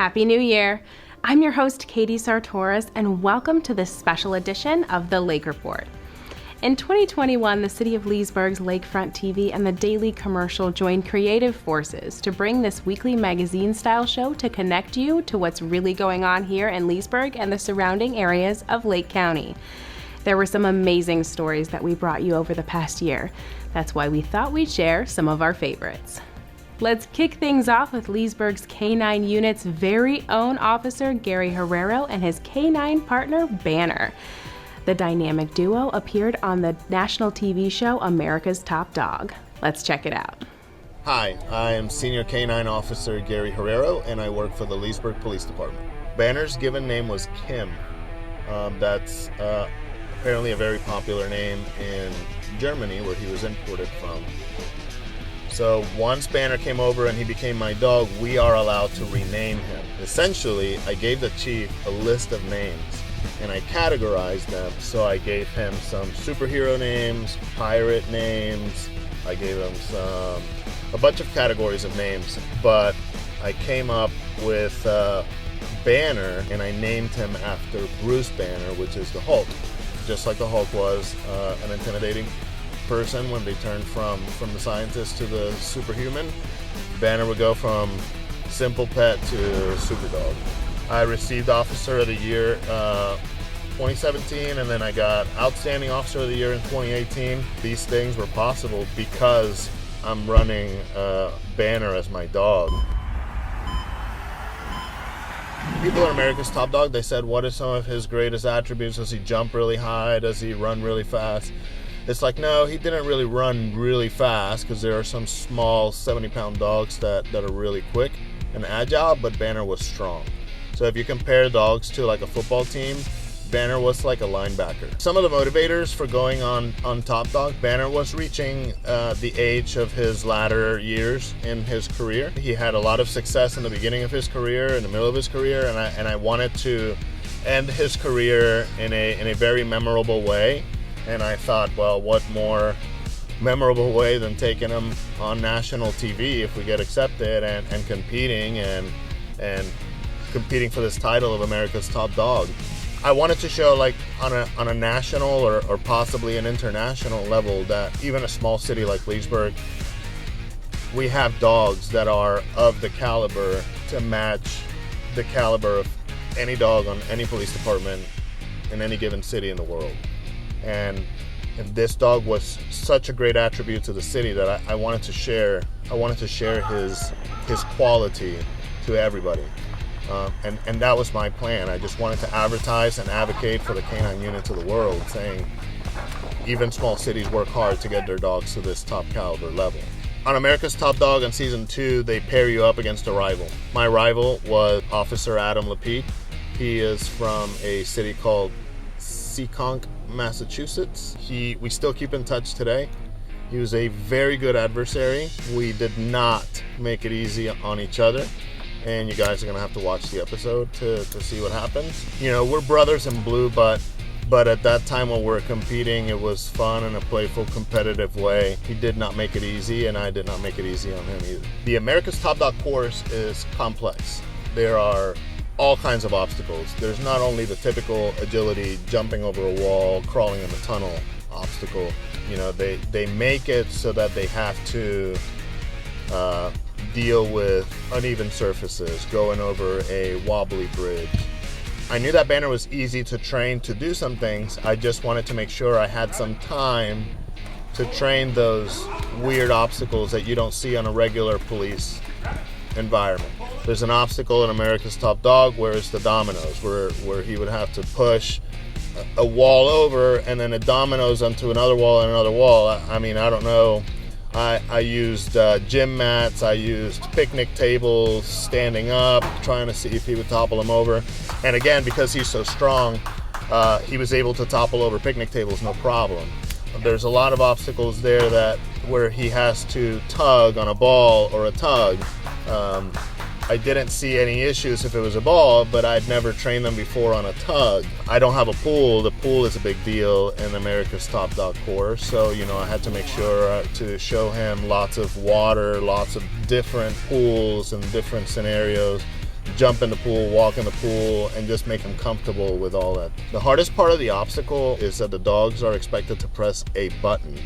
Happy New Year! I'm your host, Katie Sartoris, and welcome to this special edition of the Lake Report. In 2021, the City of Leesburg's Lakefront TV and the Daily Commercial joined creative forces to bring this weekly magazine-style show to connect you to what's really going on here in Leesburg and the surrounding areas of Lake County. There were some amazing stories that we brought you over the past year. That's why we thought we'd share some of our favorites. Let's kick things off with Leesburg's K-9 Unit's very own officer, Gary Herrero, and his K-9 partner, Banner. The dynamic duo appeared on the national TV show America's Top Dog. Let's check it out. Hi, I am Senior K-9 Officer Gary Herrero, and I work for the Leesburg Police Department. Banner's given name was Kim. That's apparently a very popular name in Germany, where he was imported from. So once Banner came over and he became my dog, we are allowed to rename him. Essentially, I gave the chief a list of names and I categorized them. So I gave him some superhero names, pirate names. I gave him a bunch of categories of names, but I came up with Banner, and I named him after Bruce Banner, which is the Hulk. Just like the Hulk was an intimidating person when they turned from the scientist to the superhuman, Banner would go from simple pet to super dog. I received Officer of the Year 2017, and then I got Outstanding Officer of the Year in 2018. These things were possible because I'm running Banner as my dog. People in America's Top Dog, they said, what are some of his greatest attributes? Does he jump really high? Does he run really fast? It's like, no, he didn't really run really fast, because there are some small 70-pound dogs that are really quick and agile, but Banner was strong. So if you compare dogs to like a football team, Banner was like a linebacker. Some of the motivators for going on Top Dog, Banner was reaching the age of his latter years in his career. He had a lot of success in the beginning of his career, in the middle of his career, and I wanted to end his career in a very memorable way. And I thought, well, what more memorable way than taking him on national TV if we get accepted and competing and competing for this title of America's Top Dog. I wanted to show, like, on a national or possibly an international level, that even a small city like Leesburg, we have dogs that are of the caliber to match the caliber of any dog on any police department in any given city in the world. And this dog was such a great attribute to the city that I wanted to share. I wanted to share his quality to everybody, and that was my plan. I just wanted to advertise and advocate for the K-9 unit to the world, saying even small cities work hard to get their dogs to this top caliber level. On America's Top Dog in season 2, they pair you up against a rival. My rival was Officer Adam Lapete. He is from a city called Seekonk, Massachusetts. We still keep in touch today. He was a very good adversary. We did not make it easy on each other, and you guys are gonna have to watch the episode to see what happens. You know, we're brothers in blue, but at that time when we were competing, it was fun in a playful, competitive way. He did not make it easy, and I did not make it easy on him either. The America's Top Dog course is complex. There are all kinds of obstacles. There's not only the typical agility, jumping over a wall, crawling in the tunnel obstacle. You know, they make it so that they have to deal with uneven surfaces, going over a wobbly bridge. I knew that Banner was easy to train to do some things. I just wanted to make sure I had some time to train those weird obstacles that you don't see on a regular police environment. There's an obstacle in America's Top Dog where it's the dominoes, where he would have to push a wall over and then it dominoes onto another wall and another wall. I mean, I don't know. I used gym mats, I used picnic tables, standing up, trying to see if he would topple them over. And again, because he's so strong, he was able to topple over picnic tables no problem. There's a lot of obstacles there where he has to tug on a ball or a tug. I didn't see any issues if it was a ball, but I'd never trained them before on a tug. I don't have a pool. The pool is a big deal in America's Top Dog course, so I had to make sure to show him lots of water, lots of different pools and different scenarios, jump in the pool, walk in the pool, and just make him comfortable with all that. The hardest part of the obstacle is that the dogs are expected to press a button.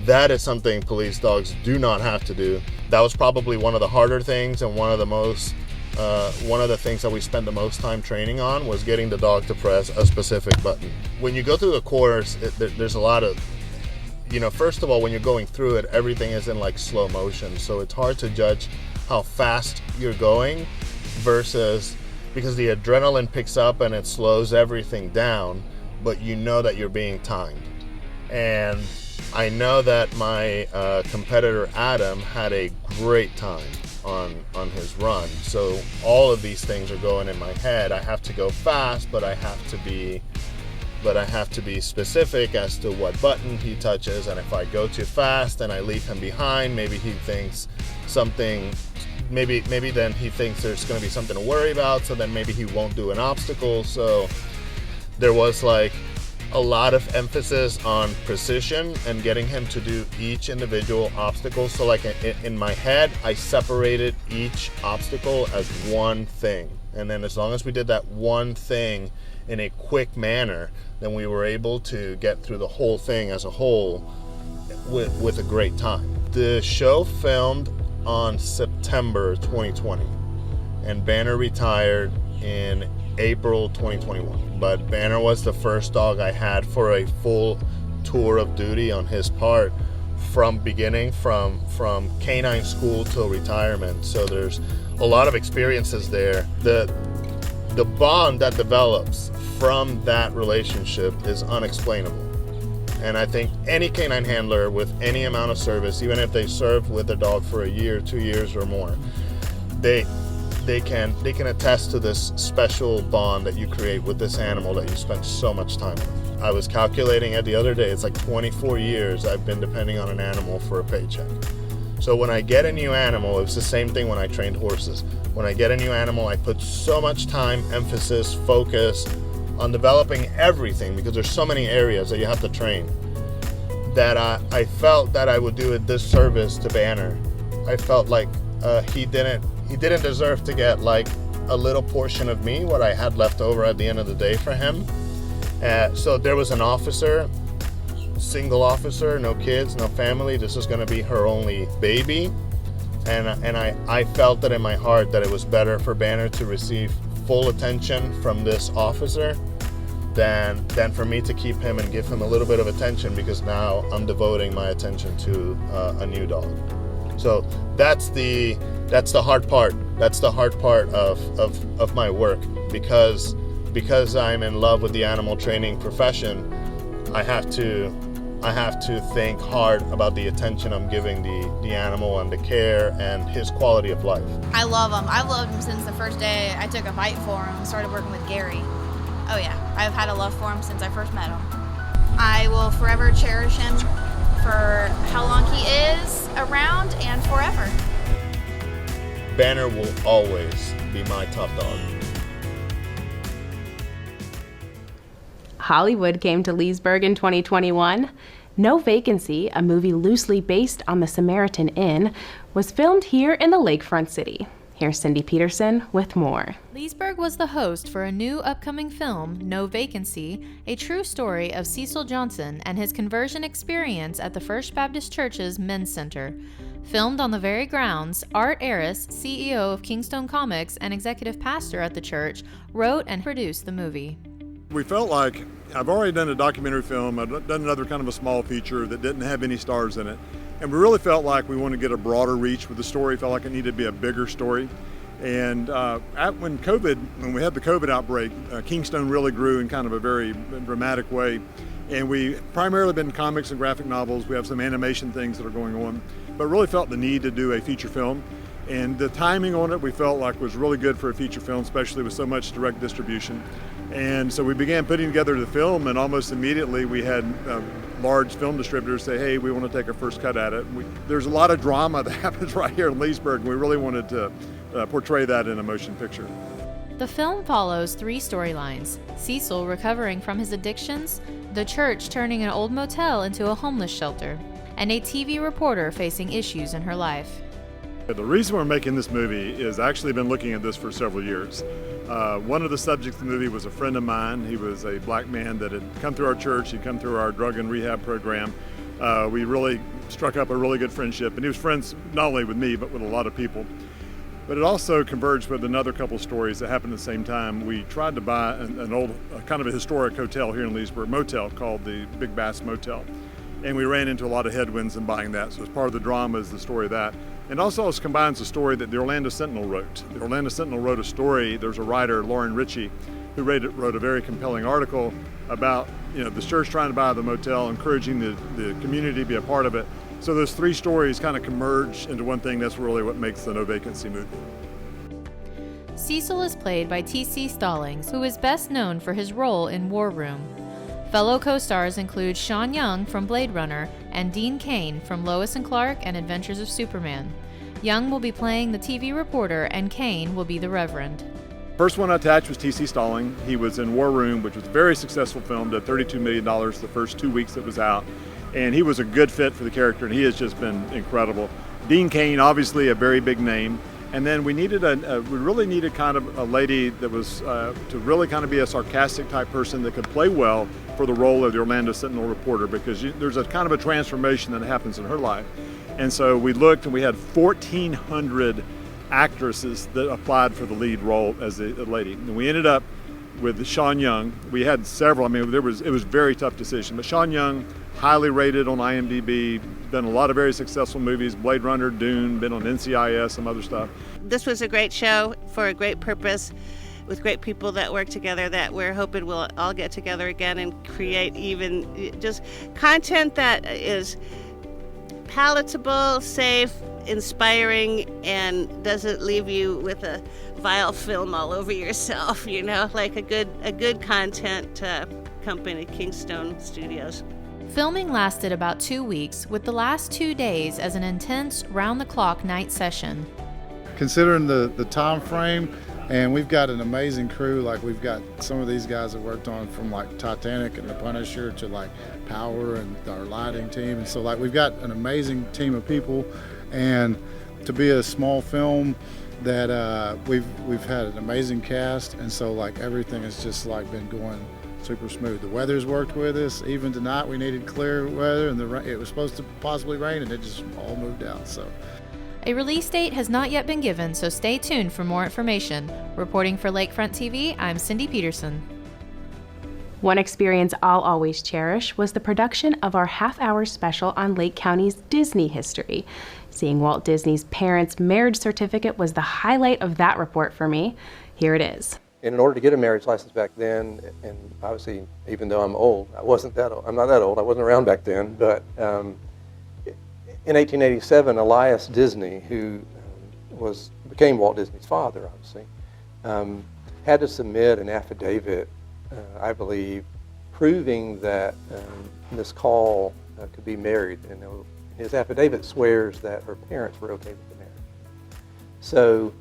That is something police dogs do not have to do. That was probably one of the harder things, and one of the things that we spent the most time training on was getting the dog to press a specific button. When you go through the course, there's a lot of, first of all, when you're going through it, everything is in like slow motion. So it's hard to judge how fast you're going versus, because the adrenaline picks up and it slows everything down, but you know that you're being timed. And I know that my competitor Adam had a great time on his run. So all of these things are going in my head. I have to go fast, but I have to be specific as to what button he touches. And if I go too fast and I leave him behind, maybe he thinks something, maybe then he thinks there's going to be something to worry about, so then maybe he won't do an obstacle. So there was like a lot of emphasis on precision and getting him to do each individual obstacle. So like in my head, I separated each obstacle as one thing. And then as long as we did that one thing in a quick manner, then we were able to get through the whole thing as a whole with a great time. The show filmed on September 2020, and Banner retired in April 2021. But Banner was the first dog I had for a full tour of duty on his part from beginning, from canine school till retirement. So there's a lot of experiences there. The bond that develops from that relationship is unexplainable. And I think any canine handler with any amount of service, even if they serve with their dog for a year, 2 years or more, they can attest to this special bond that you create with this animal that you spend so much time with. I was calculating it the other day, it's like 24 years I've been depending on an animal for a paycheck. So when I get a new animal, it's the same thing when I trained horses. When I get a new animal, I put so much time, emphasis, focus on developing everything, because there's so many areas that you have to train, that I felt that I would do a disservice to Banner. I felt like he didn't deserve to get like a little portion of me, what I had left over at the end of the day for him. So there was an officer, single officer, no kids, no family. This is going to be her only baby. And I felt that in my heart that it was better for Banner to receive full attention from this officer than for me to keep him and give him a little bit of attention, because now I'm devoting my attention to a new dog. So that's the hard part. That's the hard part of my work, because I'm in love with the animal training profession. I have to think hard about the attention I'm giving the animal and the care and his quality of life. I love him. I've loved him since the first day I took a bite for him and started working with Gary. Oh yeah, I've had a love for him since I first met him. I will forever cherish him for how long he is around and forever. Banner will always be my top dog. Hollywood came to Leesburg in 2021. No Vacancy, a movie loosely based on the Samaritan Inn, was filmed here in the lakefront city. Here's Cindy Peterson with more. Leesburg was the host for a new upcoming film, No Vacancy, a true story of Cecil Johnson and his conversion experience at the First Baptist Church's Men's Center. Filmed on the very grounds, Art Aris, CEO of Kingston Comics and executive pastor at the church, wrote and produced the movie. We felt like, I've already done a documentary film, I've done another kind of a small feature that didn't have any stars in it, and we really felt like we wanted to get a broader reach with the story, felt like it needed to be a bigger story. And when we had the COVID outbreak, Kingston really grew in kind of a very dramatic way. And we primarily been comics and graphic novels. We have some animation things that are going on, but really felt the need to do a feature film. And the timing on it we felt like was really good for a feature film, especially with so much direct distribution. And so we began putting together the film, and almost immediately we had large film distributors say, hey, we want to take our first cut at it. There's a lot of drama that happens right here in Leesburg, and we really wanted to portray that in a motion picture. The film follows 3 storylines: Cecil recovering from his addictions, the church turning an old motel into a homeless shelter, and a TV reporter facing issues in her life. The reason we're making this movie is I actually been looking at this for several years. One of the subjects of the movie was a friend of mine. He was a black man that had come through our church. He'd come through our drug and rehab program. We really struck up a really good friendship, and he was friends not only with me but with a lot of people. But it also converged with another couple stories that happened at the same time. We tried to buy an old, kind of a historic hotel here in Leesburg, motel called the Big Bass Motel. And we ran into a lot of headwinds in buying that. So as part of the drama is the story of that. And also it combines a story that the Orlando Sentinel wrote. The Orlando Sentinel wrote a story, there's a writer, Lauren Ritchie, who wrote a very compelling article about the church trying to buy the motel, encouraging the community to be a part of it. So those three stories kind of converge into one thing. That's really what makes the No Vacancy movie. Cecil is played by T.C. Stallings, who is best known for his role in War Room. Fellow co-stars include Sean Young from Blade Runner and Dean Cain from Lois and Clark and Adventures of Superman. Young will be playing the TV reporter and Cain will be the Reverend. First one I attached was T.C. Stallings. He was in War Room, which was a very successful film, did $32 million the first 2 weeks it was out. And he was a good fit for the character, and he has just been incredible. Dean Cain, obviously a very big name. And then we really needed kind of a lady that was to really kind of be a sarcastic type person that could play well for the role of the Orlando Sentinel reporter, because there's a kind of a transformation that happens in her life. And so we looked, and we had 1,400 actresses that applied for the lead role as a lady. And we ended up with Sean Young. We had several. I mean, it was a very tough decision. But Sean Young, highly rated on IMDb, done a lot of very successful movies, Blade Runner, Dune, been on NCIS, some other stuff. This was a great show for a great purpose with great people that work together that we're hoping we'll all get together again and create even just content that is palatable, safe, inspiring, and doesn't leave you with a vile film all over yourself, like a good content company, Kingston Studios. Filming lasted about 2 weeks, with the last 2 days as an intense, round-the-clock night session. Considering the time frame, and we've got an amazing crew. Like, we've got some of these guys that worked on from like Titanic and The Punisher to like Power and our lighting team, and so like we've got an amazing team of people. And to be a small film that we've had an amazing cast, and so like everything has just like been going super smooth. The weather's worked with us. Even tonight we needed clear weather, and it was supposed to possibly rain, and it just all moved out. So a release date has not yet been given, so stay tuned for more information. Reporting for Lakefront TV, I'm Cindy Peterson. One experience I'll always cherish was the production of our half-hour special on Lake County's Disney history. Seeing Walt Disney's parents' marriage certificate was the highlight of that report for me. Here it is. And in order to get a marriage license back then, and obviously, even though I'm old, I'm not that old, I wasn't around back then, but in 1887, Elias Disney, who became Walt Disney's father, obviously, had to submit an affidavit, I believe, proving that Miss Call could be married. And his affidavit swears that her parents were okay with the marriage. So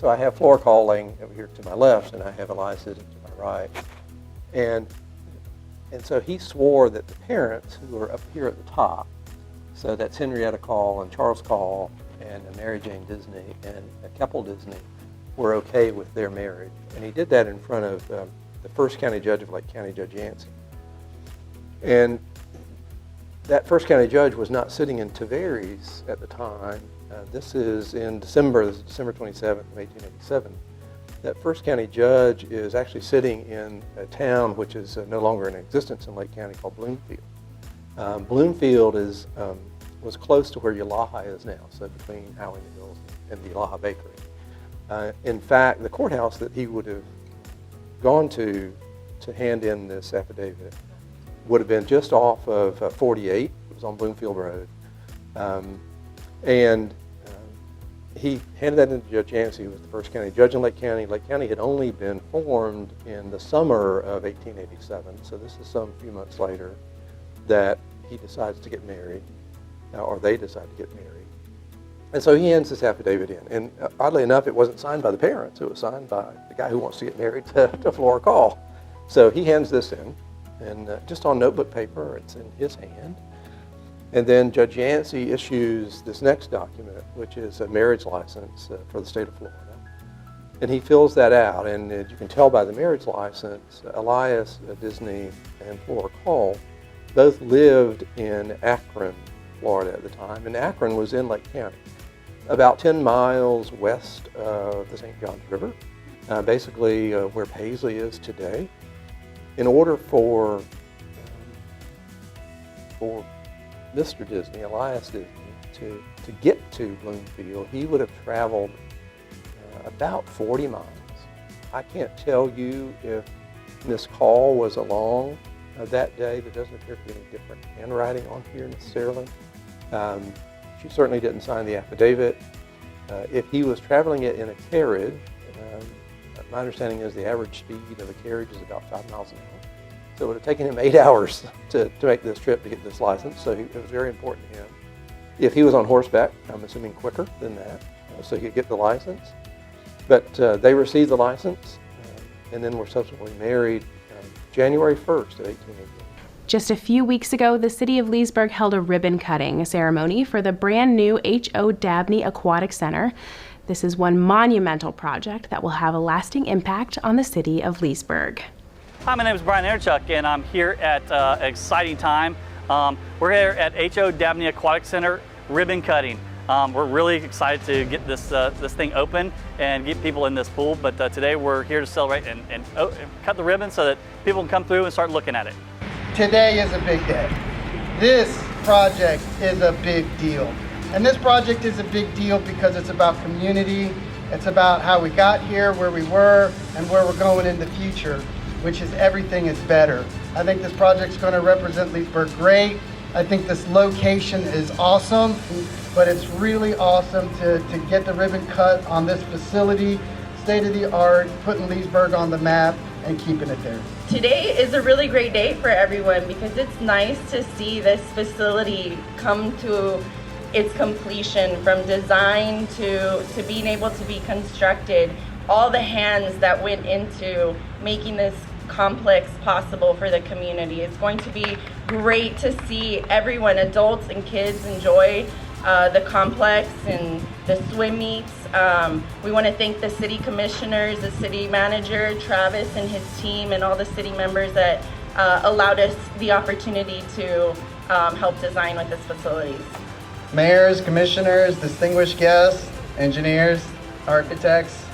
I have Flora Call laying over here to my left, and I have Elias to my right. And so he swore that the parents, who are up here at the top, so that's Henrietta Call and Charles Call and Mary Jane Disney and Keppel Disney, were okay with their marriage. And he did that in front of the first county judge of Lake County, Judge Yancey. And that first county judge was not sitting in Tavares at the time. This is December 27th of 1887. That first county judge is actually sitting in a town which is no longer in existence in Lake County called Bloomfield. Bloomfield was close to where Yalaha is now, so between Howling Mills and the Yalaha Bakery. In fact, the courthouse that he would have gone to hand in this affidavit would have been just off of 48. It was on Bloomfield Road. He handed that in to Judge Yancey, who was the first county judge in Lake County. Lake County had only been formed in the summer of 1887, so this is some few months later that he decides to get married, or they decide to get married. And so he hands this affidavit in. And oddly enough, it wasn't signed by the parents. It was signed by the guy who wants to get married to Flora Call. So he hands this in, and just on notebook paper, it's in his hand. And then Judge Yancey issues this next document, which is a marriage license for the state of Florida. And he fills that out, and you can tell by the marriage license, Elias Disney and Flora Cole both lived in Akron, Florida at the time, and Akron was in Lake County, about 10 miles west of the St. Johns River, basically where Paisley is today. In order for Mr. Disney, Elias Disney, to get to Bloomfield, he would have traveled about 40 miles. I can't tell you if Miss Call was along that day. There doesn't appear to be any different handwriting on here necessarily. She certainly didn't sign the affidavit. If he was traveling it in a carriage, my understanding is the average speed of a carriage is about 5 miles an hour. So it would have taken him 8 hours to make this trip to get this license, so it was very important to him. If he was on horseback, I'm assuming quicker than that, so he could get the license. But they received the license and then were subsequently married January 1st of 1888. Just a few weeks ago, the city of Leesburg held a ribbon cutting ceremony for the brand new H.O. Dabney Aquatic Center. This is one monumental project that will have a lasting impact on the city of Leesburg. Hi, my name is Brian Erchuk, and I'm here at an exciting time. We're here at H.O. Dabney Aquatic Center ribbon cutting. We're really excited to get this thing open and get people in this pool, but today we're here to celebrate and cut the ribbon so that people can come through and start looking at it. Today is a big day. This project is a big deal. And this project is a big deal because it's about community, it's about how we got here, where we were, and where we're going in the future, which is everything is better. I think this project's going to represent Leesburg great. I think this location is awesome, but it's really awesome to get the ribbon cut on this facility, state of the art, putting Leesburg on the map and keeping it there. Today is a really great day for everyone because it's nice to see this facility come to its completion, from design to being able to be constructed. All the hands that went into making this complex possible for the community. It's going to be great to see everyone, adults and kids, enjoy the complex and the swim meets. We want to thank the city commissioners, the city manager, Travis and his team, and all the city members that allowed us the opportunity to help design with this facilities. Mayors, commissioners, distinguished guests, engineers, architects,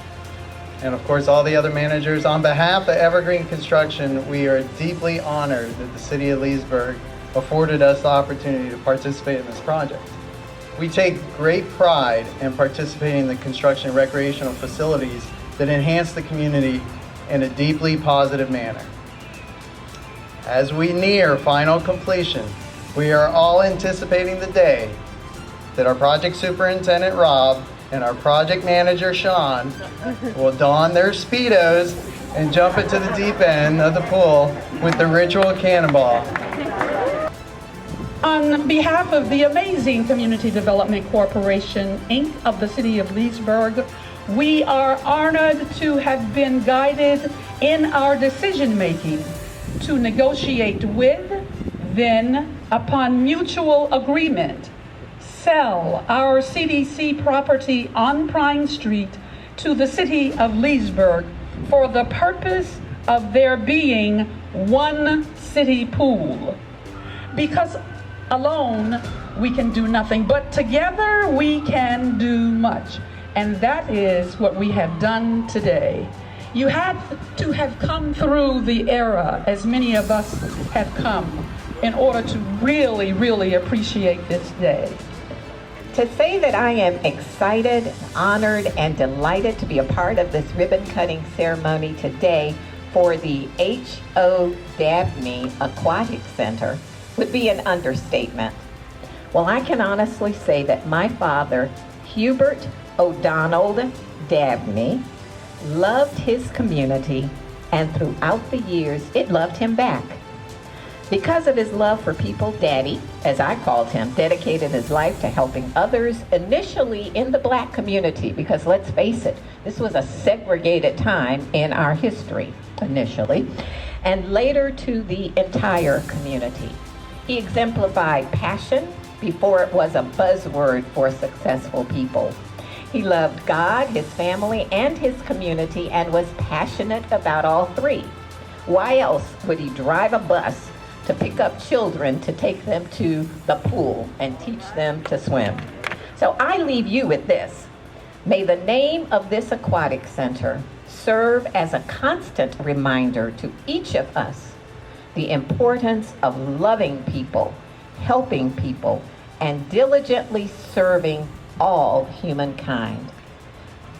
and of course all the other managers. On behalf of Evergreen Construction, we are deeply honored that the city of Leesburg afforded us the opportunity to participate in this project. We take great pride in participating in the construction of recreational facilities that enhance the community in a deeply positive manner. As we near final completion, we are all anticipating the day that our project superintendent, Rob, and our project manager, Sean, will don their Speedos and jump into the deep end of the pool with the ritual cannonball. On behalf of the amazing Community Development Corporation, Inc. of the City of Leesburg, we are honored to have been guided in our decision-making to negotiate with, then, upon mutual agreement, sell our CDC property on Pine Street to the City of Leesburg for the purpose of there being one city pool. Because alone we can do nothing, but together we can do much. And that is what we have done today. You had to have come through the era, as many of us have come, in order to really, really appreciate this day. To say that I am excited, honored, and delighted to be a part of this ribbon cutting ceremony today for the H.O. Dabney Aquatic Center would be an understatement. Well, I can honestly say that my father, Hubert O'Donnell Dabney, loved his community, and throughout the years, it loved him back. Because of his love for people, Daddy, as I called him, dedicated his life to helping others, initially in the black community, because let's face it, this was a segregated time in our history, initially, and later to the entire community. He exemplified passion, before it was a buzzword for successful people. He loved God, his family, and his community, and was passionate about all three. Why else would he drive a bus to pick up children to take them to the pool and teach them to swim? So I leave you with this. May the name of this aquatic center serve as a constant reminder to each of us the importance of loving people, helping people, and diligently serving all humankind.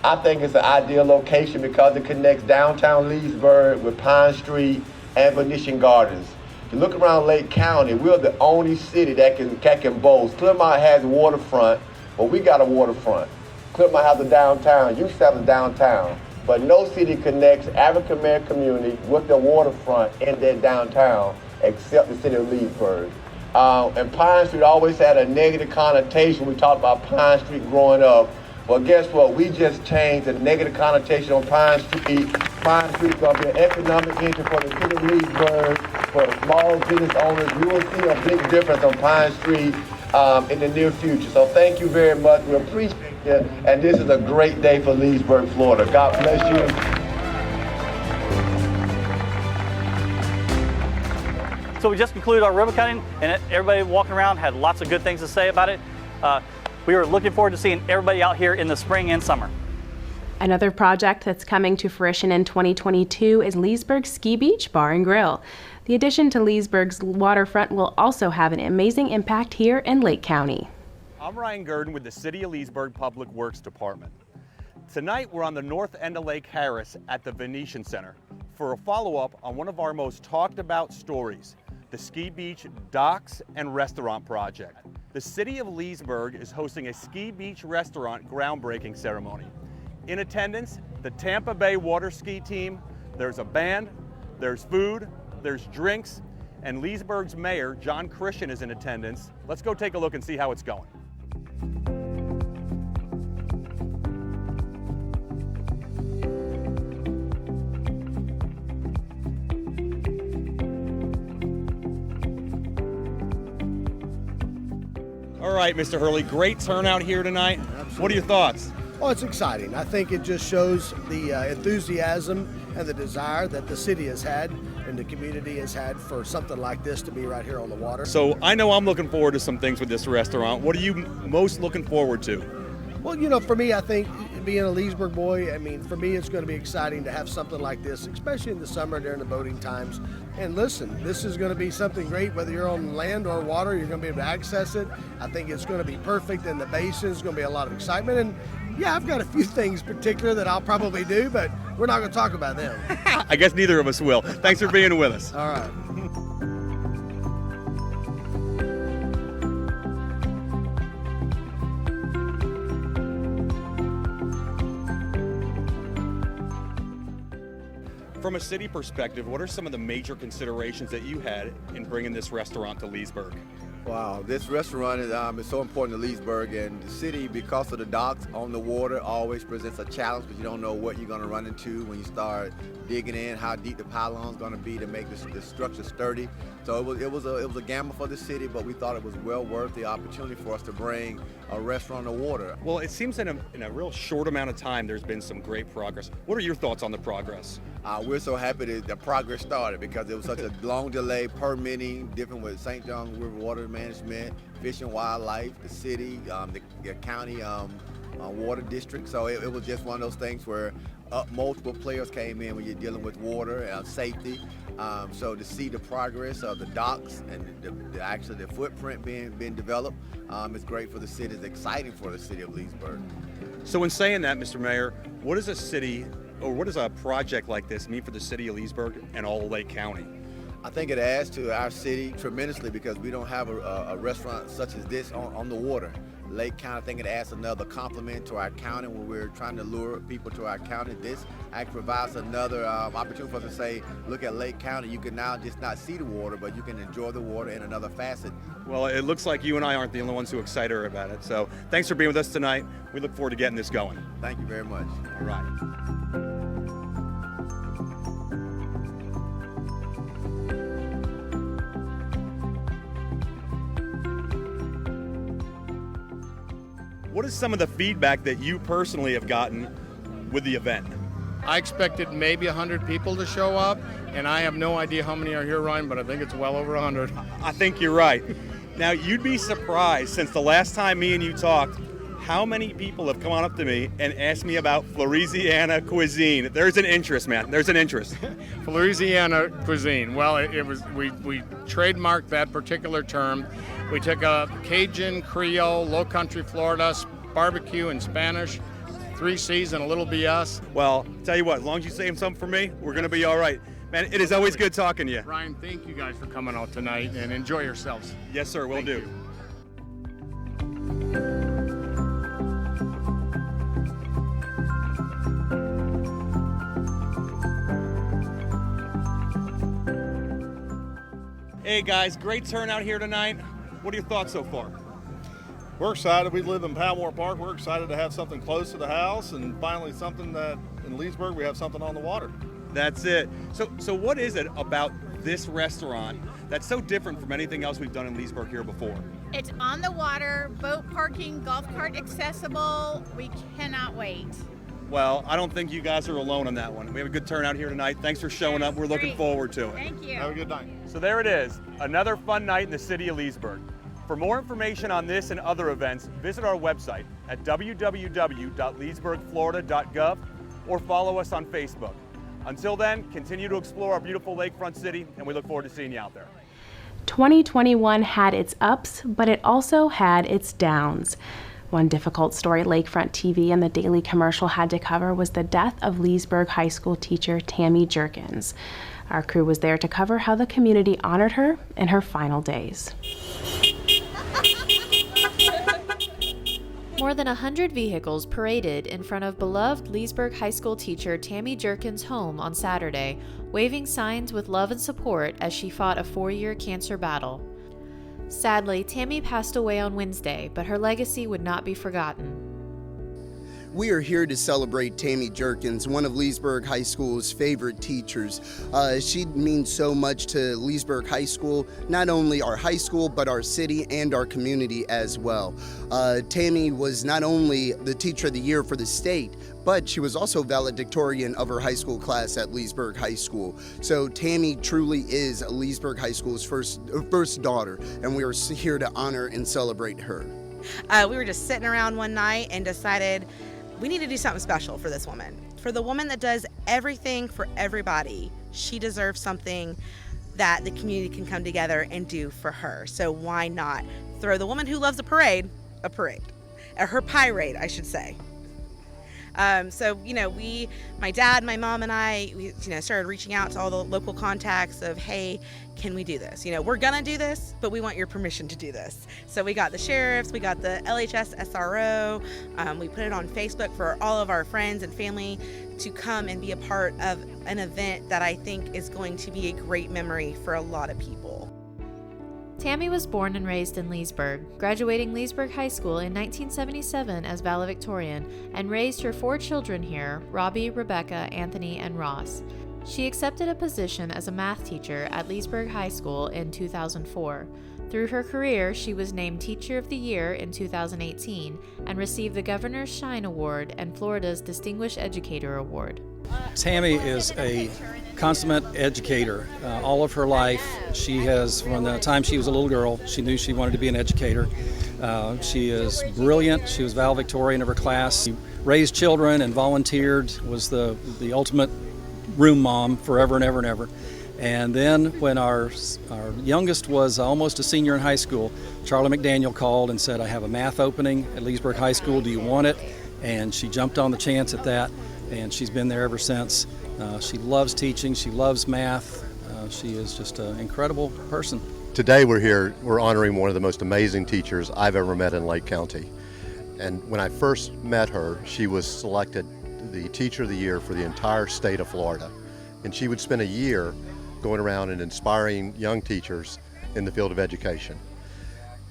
I think it's an ideal location because it connects downtown Leesburg with Pine Street and Venetian Gardens. If you look around Lake County, we're the only city that can boast. Claremont has a waterfront, but we got a waterfront. Claremont has a downtown, you have a downtown. But no city connects African American community with the waterfront in their downtown except the city of Leesburg. And Pine Street always had a negative connotation. We talked about Pine Street growing up. Well, guess what? We just changed the negative connotation on Pine Street. Pine Street is going to be an economic engine for the city of Leesburg, for small business owners. You will see a big difference on Pine Street in the near future. So thank you very much. We appreciate it. And this is a great day for Leesburg, Florida. God bless you. So we just concluded our ribbon cutting, and everybody walking around had lots of good things to say about it. We are looking forward to seeing everybody out here in the spring and summer. Another project that's coming to fruition in 2022 is Leesburg Ski Beach Bar and Grill. The addition to Leesburg's waterfront will also have an amazing impact here in Lake County. I'm Ryan Gurdon with the City of Leesburg Public Works Department. Tonight we're on the north end of Lake Harris at the Venetian Center for a follow-up on one of our most talked about stories, the Ski Beach Docks and Restaurant Project. The City of Leesburg is hosting a Ski Beach restaurant groundbreaking ceremony. In attendance, the Tampa Bay water ski team, there's a band, there's food, there's drinks, and Leesburg's mayor, John Christian, is in attendance. Let's go take a look and see how it's going. All right, Mr. Hurley, great turnout here tonight. Absolutely. What are your thoughts? Well, it's exciting. I think it just shows the enthusiasm and the desire that the city has had and the community has had for something like this to be right here on the water. So I know I'm looking forward to some things with this restaurant. What are you most looking forward to? Well, you know, for me, I think being a Leesburg boy, I mean, for me, it's going to be exciting to have something like this, especially in the summer during the boating times. And listen, this is going to be something great, whether you're on land or water, you're going to be able to access it. I think it's going to be perfect in the basin. It's going to be a lot of excitement. And yeah, I've got a few things particular that I'll probably do, but we're not going to talk about them. I guess neither of us will. Thanks for being with us. All right. From a city perspective, what are some of the major considerations that you had in bringing this restaurant to Leesburg? Wow, this restaurant is so important to Leesburg, and the city, because of the docks on the water, always presents a challenge because you don't know what you're going to run into when you start digging in, how deep the pylon's going to be to make the structure sturdy. So it was a gamble for the city, but we thought it was well worth the opportunity for us to bring a restaurant on the water. Well, it seems in a real short amount of time there's been some great progress. What are your thoughts on the progress? We're so happy that the progress started because it was such a long delay, permitting, different with St. John River Water Management, Fish and Wildlife, the city, the county water district. So it was just one of those things where multiple players came in when you're dealing with water and safety. So to see the progress of the docks and the footprint being developed, it's great for the city. It's exciting for the city of Leesburg. So in saying that, Mr. Mayor, what does a project like this mean for the city of Leesburg and all of Lake County? I think it adds to our city tremendously because we don't have a restaurant such as this on the water. Lake County, I think it adds another complement to our county when we're trying to lure people to our county. This actually provides another opportunity for us to say, look at Lake County. You can now just not see the water, but you can enjoy the water in another facet. Well, it looks like you and I aren't the only ones who are excited about it. So thanks for being with us tonight. We look forward to getting this going. Thank you very much. All right. what is some of the feedback that you personally have gotten with the event? I expected maybe 100 people to show up, and I have no idea how many are here, Ryan, but I think it's well over 100. I think you're right. Now, you'd be surprised, since the last time me and you talked, how many people have come on up to me and asked me about Louisiana cuisine. There's an interest, man. There's an interest. Louisiana cuisine. Well, we trademarked that particular term. We took a Cajun, Creole, Low Country Florida, barbecue, and Spanish, 3 C's and a little BS. Well, tell you what, as long as you save something for me, we're going to be all right. Man, it is always good talking to you. Ryan, thank you guys for coming out tonight, and enjoy yourselves. Yes, sir, will do. Hey guys, great turnout here tonight. What are your thoughts so far? We're excited. We live in Palmore Park. We're excited to have something close to the house, and finally something that in Leesburg we have something on the water. That's it. So what is it about this restaurant that's so different from anything else we've done in Leesburg here before? It's on the water, boat parking, golf cart accessible. We cannot wait. Well, I don't think you guys are alone on that one. We have a good turnout here tonight. Thanks for showing up. We're looking forward to it. Thank you. Have a good night. So there it is, another fun night in the city of Leesburg. For more information on this and other events, visit our website at www.leesburgflorida.gov or follow us on Facebook. Until then, continue to explore our beautiful lakefront city, and we look forward to seeing you out there. 2021 had its ups, but it also had its downs. One difficult story Lakefront TV and the Daily Commercial had to cover was the death of Leesburg High School teacher Tammy Jerkins. Our crew was there to cover how the community honored her in her final days. More than 100 vehicles paraded in front of beloved Leesburg High School teacher Tammy Jerkins' home on Saturday, waving signs with love and support as she fought a 4-year cancer battle. Sadly, Tammy passed away on Wednesday, but her legacy would not be forgotten. We are here to celebrate Tammy Jerkins, one of Leesburg High School's favorite teachers. She means so much to Leesburg High School, not only our high school, but our city and our community as well. Tammy was not only the Teacher of the Year for the state, but she was also valedictorian of her high school class at Leesburg High School. So Tammy truly is Leesburg High School's first daughter, and we are here to honor and celebrate her. We were just sitting around one night and decided we need to do something special for this woman. For the woman that does everything for everybody, she deserves something that the community can come together and do for her. So why not throw the woman who loves a parade, her pirate, I should say. So, my dad, my mom, and I, started reaching out to all the local contacts of, hey, can we do this? We're gonna do this, but we want your permission to do this. So we got the sheriffs, we got the LHS SRO, we put it on Facebook for all of our friends and family to come and be a part of an event that I think is going to be a great memory for a lot of people. Tammy was born and raised in Leesburg, graduating Leesburg High School in 1977 as valedictorian, and raised her 4 children here, Robbie, Rebecca, Anthony, and Ross. She accepted a position as a math teacher at Leesburg High School in 2004. Through her career, she was named Teacher of the Year in 2018 and received the Governor's Shine Award and Florida's Distinguished Educator Award. Tammy is a consummate educator. All of her life, she has, from the time she was a little girl, she knew she wanted to be an educator. She is brilliant. She was valedictorian of her class. She raised children and volunteered, was the ultimate room mom forever and ever and ever. And then when our youngest was almost a senior in high school, Charlie McDaniel called and said, I have a math opening at Leesburg High School, do you want it? And she jumped on the chance at that, and she's been there ever since. She loves teaching, she loves math, she is just an incredible person. Today we're honoring one of the most amazing teachers I've ever met in Lake County. And when I first met her, she was selected the Teacher of the Year for the entire state of Florida. And she would spend a year going around and inspiring young teachers in the field of education.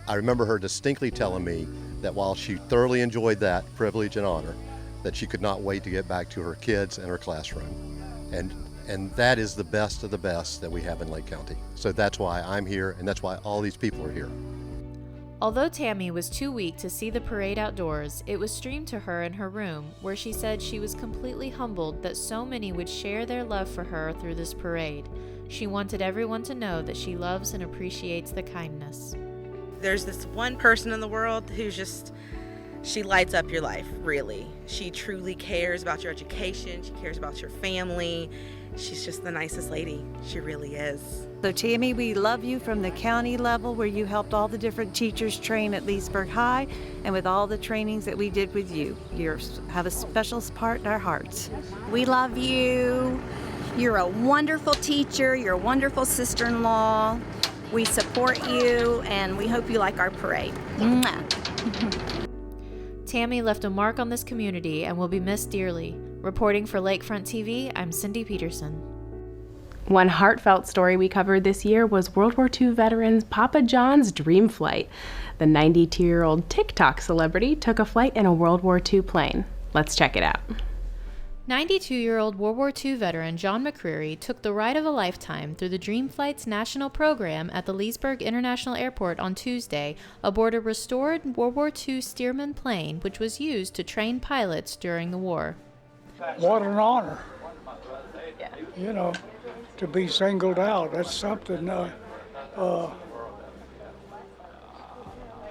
I remember her distinctly telling me that while she thoroughly enjoyed that privilege and honor, that she could not wait to get back to her kids and her classroom. And that is the best of the best that we have in Lake County. So that's why I'm here, and that's why all these people are here. Although Tammy was too weak to see the parade outdoors, it was streamed to her in her room, where she said she was completely humbled that so many would share their love for her through this parade. She wanted everyone to know that she loves and appreciates the kindness. There's this one person in the world who's just, she lights up your life, really. She truly cares about your education. She cares about your family. She's just the nicest lady. She really is. So Tammy, we love you from the county level where you helped all the different teachers train at Leesburg High, and with all the trainings that we did with you. You have a special part in our hearts. We love you. You're a wonderful teacher. You're a wonderful sister-in-law. We support you, and we hope you like our parade. Mwah. Tammy left a mark on this community and will be missed dearly. Reporting for Lakefront TV, I'm Cindy Peterson. One heartfelt story we covered this year was World War II veterans Papa John's dream flight. The 92-year-old TikTok celebrity took a flight in a World War II plane. Let's check it out. 92-year-old World War II veteran John Mccreary took the ride of a lifetime through the Dream Flights national program at the Leesburg International Airport on Tuesday aboard a restored World War II Stearman plane, which was used to train pilots during the war. What an honor, you know, to be singled out. That's something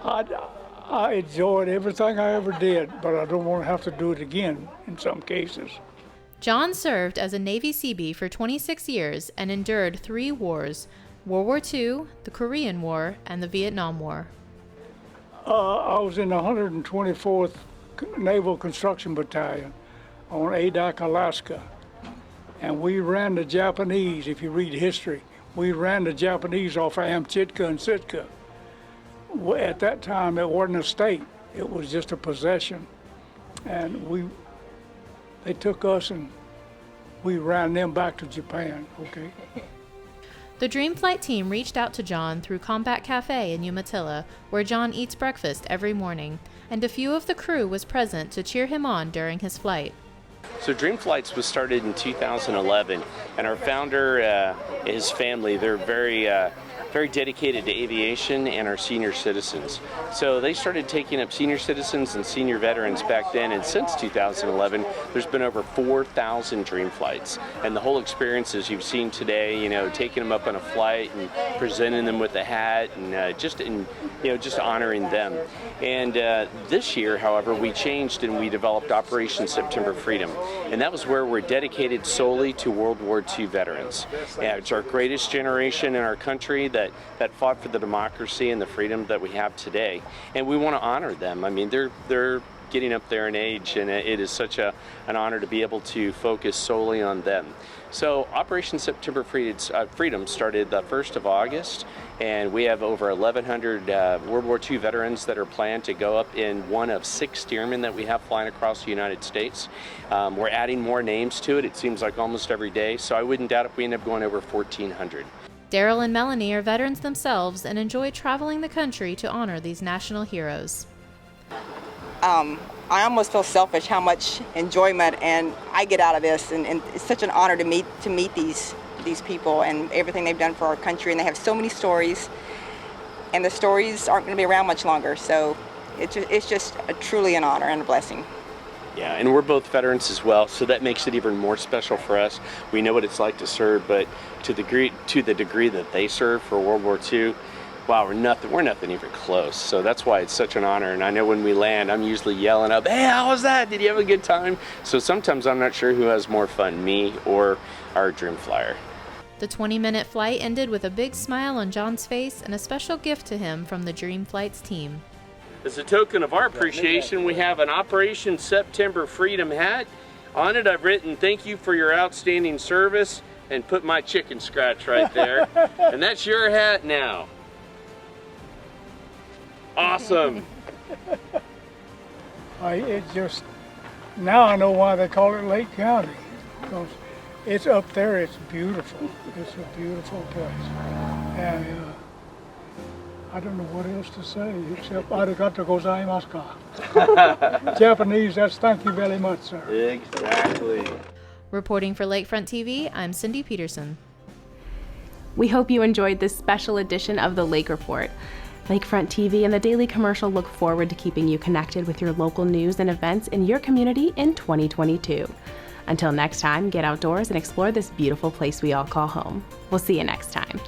I enjoyed everything I ever did, but I don't want to have to do it again in some cases. John served as a Navy Seabee for 26 years and endured 3 wars: World War II, the Korean War, and the Vietnam War. I was in the 124th Naval Construction Battalion on Adak, Alaska. And we ran the Japanese, if you read history, we ran the Japanese off of Amchitka and Sitka. At that time, it wasn't a state, it was just a possession. And they took us and we ran them back to Japan, okay? The Dream Flight team reached out to John through Combat Cafe in Umatilla, where John eats breakfast every morning, and a few of the crew was present to cheer him on during his flight. So Dream Flights was started in 2011, and our founder, his family, they're very dedicated to aviation and our senior citizens. So they started taking up senior citizens and senior veterans back then, and since 2011, there's been over 4,000 Dream Flights. And the whole experience, as you've seen today, you know, taking them up on a flight and presenting them with a hat and just honoring them. And this year, however, we changed and we developed Operation September Freedom. And that was where we're dedicated solely to World War II veterans. Yeah, it's our greatest generation in our country that fought for the democracy and the freedom that we have today. And we want to honor them. I mean, they're getting up there in age, and it is such an honor to be able to focus solely on them. So Operation September Freedom started the 1st of August, and we have over 1,100 World War II veterans that are planned to go up in one of 6 Stearmen that we have flying across the United States. We're adding more names to it. It seems like almost every day, so I wouldn't doubt if we end up going over 1,400. Daryl and Melanie are veterans themselves and enjoy traveling the country to honor these national heroes. I almost feel selfish how much enjoyment and I get out of this, and it's such an honor to meet these people and everything they've done for our country, and they have so many stories, and the stories aren't going to be around much longer, so it's just truly an honor and a blessing. Yeah, and we're both veterans as well, so that makes it even more special for us. We know what it's like to serve, but to the degree that they served for World War II, wow, we're nothing even close. So that's why it's such an honor. And I know when we land, I'm usually yelling up, "Hey, how was that? Did you have a good time?" So sometimes I'm not sure who has more fun, me or our Dream Flyer. The 20-minute flight ended with a big smile on John's face and a special gift to him from the Dream Flights team. As a token of our appreciation, we have an Operation September Freedom hat. On it, I've written, "Thank you for your outstanding service," and put my chicken scratch right there. And that's your hat now. Awesome. Now I know why they call it Lake County, because it's up there, it's beautiful. It's a beautiful place. And I don't know what else to say, except arigato gozaimasu. Japanese, that's thank you very much, sir. Exactly. Reporting for Lakefront TV, I'm Cindy Peterson. We hope you enjoyed this special edition of the Lake Report. Lakefront TV and the Daily Commercial look forward to keeping you connected with your local news and events in your community in 2022. Until next time, get outdoors and explore this beautiful place we all call home. We'll see you next time.